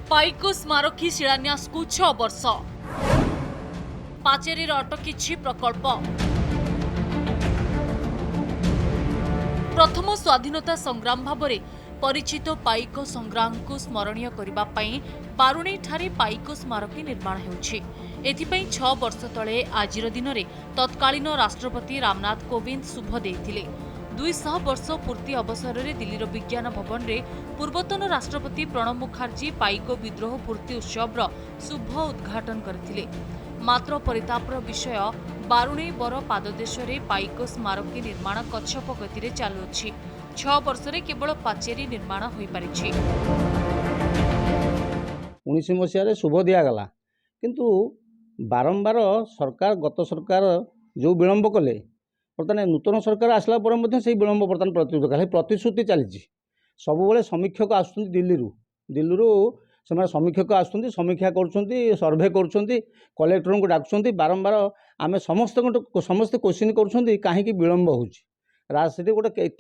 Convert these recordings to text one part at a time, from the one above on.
पाइको स्मारकी शिलान्यास को 6 वर्ष पाचेरी अटकी प्रकल्प प्रथम स्वाधीनता संग्राम भाव परिचित पाइक संग्राम को स्मरणीय करने बारुणी ठारे पाइक स्मारकी निर्माण होउछि। एथिपई 6 वर्ष तले आज दिन में तत्कालीन राष्ट्रपति रामनाथ कोविंद शुभ देइथिले। 200 वर्ष पूर्ति अवसर में दिल्लीर विज्ञान भवन में पूर्वतन राष्ट्रपति प्रणब मुखर्जी पाइक विद्रोह पूर्ति उत्सव शुभ उद्घाटन करथिले। मात्र परितापर विषय बारुणी बर पाददेश पाइक स्मारकी निर्माण कच्छप गति चलुछि। 6 वर्ष में केवल पाचेरी निर्माण हो पारिछि। 19 मसीह शुभ दिगला किंतु बारंबार सरकार गत सरकार जो विलंब कले बर्तमान नूतन सरकार आसला पर से विलंब बर्तमान प्रतिश्रुति चली सबुबले समीक्षक आसुँच दिल्ली से समीक्षक आसुँच समीक्षा सर्भे कलेक्टर को डाकुंट बारंबार आम समस्त क्वेश्चन कर कहीं विलंब होती गोटे एत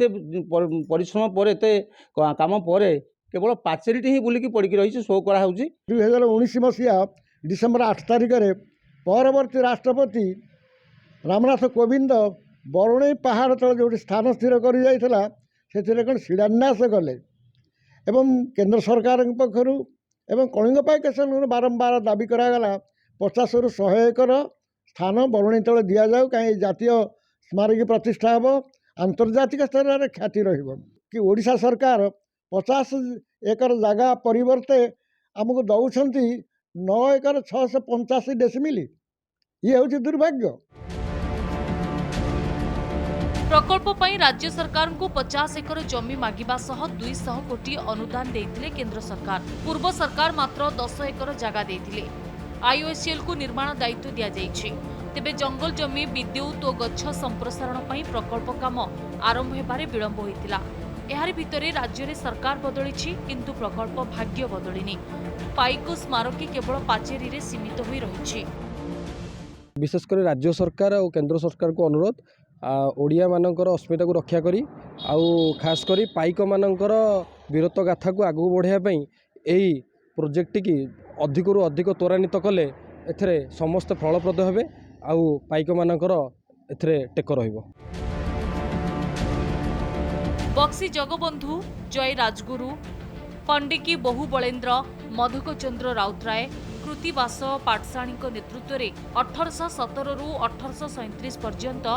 परिश्रम पर एत कम पर केवल पाचेरी ही बुलिकी पड़ी रही शो कराऊँ। 2019 मसीहा डिसेम्बर 8 तारिख में परवर्ती राष्ट्रपति रामनाथ कोविंद बरुणई पहाड़ तले जो स्थान स्थिर कर कौन शिलान्यास कले एवं केंद्र सरकार पक्षर एवं कलिंग पाइकेशन बारंबार दाबी करागला 50 रु 100 एकर स्थान बरुणई तले दि जाऊ कहीं जातीय स्मारकी प्रतिष्ठा हे आंतर्जातिक स्तर में ख्याति कि ओडिशा सरकार 50 एकर जगह परिवर्ते आमको दौरान 9 एकर 685 डेसिमिल ये हूँ दुर्भाग्य। प्रकल्प पई राज्य सरकार को 50 एकर जमी मागिबा सह 200 कोटी अनुदान देइथिले केंद्र सरकार। पूर्व सरकार मात्र 10 एकर जगह देइथिले। आईओएसएल को निर्माण दायित्व दिया जाइछि। तेबे जंगल जमी विद्युत और गच्छ संप्रसारण पई प्रकल्प काम आरंभ हेबारे विलंब होइतिला। एहारि भितरे राज्य रे सरकार बदलिछि किंतु प्रकल्प भाग्य बदलिनी। पाइको स्मारकी केवल पाचेरी रे सीमित होई रहिछि। विशेषकर राज्य सरकार और केंद्र सरकार को अनुरोध ओडिया मानकर अस्मिता को रक्षा करी आउ खास करी पाइक मानकर वीरत्व गाथा को आगू बढ़ाई यही प्रोजेक्ट की अधिक रु अधिक त्वरान्वित कले एथरे समस्त फलप्रद हेबे आउ पाइक मानकर एथरे टेक रहिबो। बक्सी जगबंधु जय राजगुरु पंडिकी बहु बलेन्द्र मधुकचंद्र राउतराय कृतिवास पाठशाणी नेतृत्व में 1817 रु 1837 पर्यंत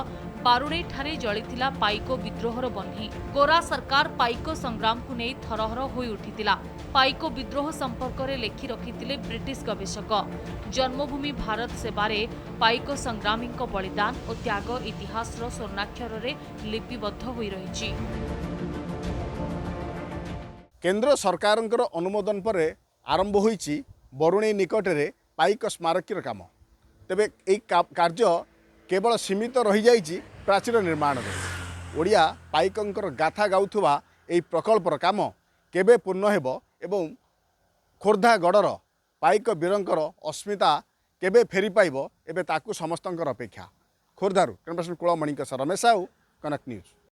बारुणी ठारे जलिथिला पाइको विद्रोहर बन्ही। गोरा सरकार पाइको संग्राम को नहीं थरहर हो उठितिला। पाइको विद्रोह संपर्क में लेखि रखिथिले ब्रिटिश गवेषक। जन्मभूमि भारत सेवारे पाइको संग्रामी बलिदान और त्याग इतिहास स्वर्णाक्षर में लिपिबद्ध हो रही। केंद्र सरकार अनुमोदन पर आरंभ होईची बरुणई निकटरे पाइक स्मारकी काम। तेबे एक कार्य केवल सीमित रही जाइछि प्राचीर निर्माण में। ओडिया पाइकंकर गाथा गाउथुवा एई प्रकल्पर काम केबे पूर्ण हेबो एवं खोर्धा गड़र पाइक वीरंकर अस्मिता केबे फेरी पाइबो एबे ताकू समस्तंकर अपेक्षा। खोर्धारू कैमरापर्सन कुलमणि रमेश साहू, कनक न्यूज।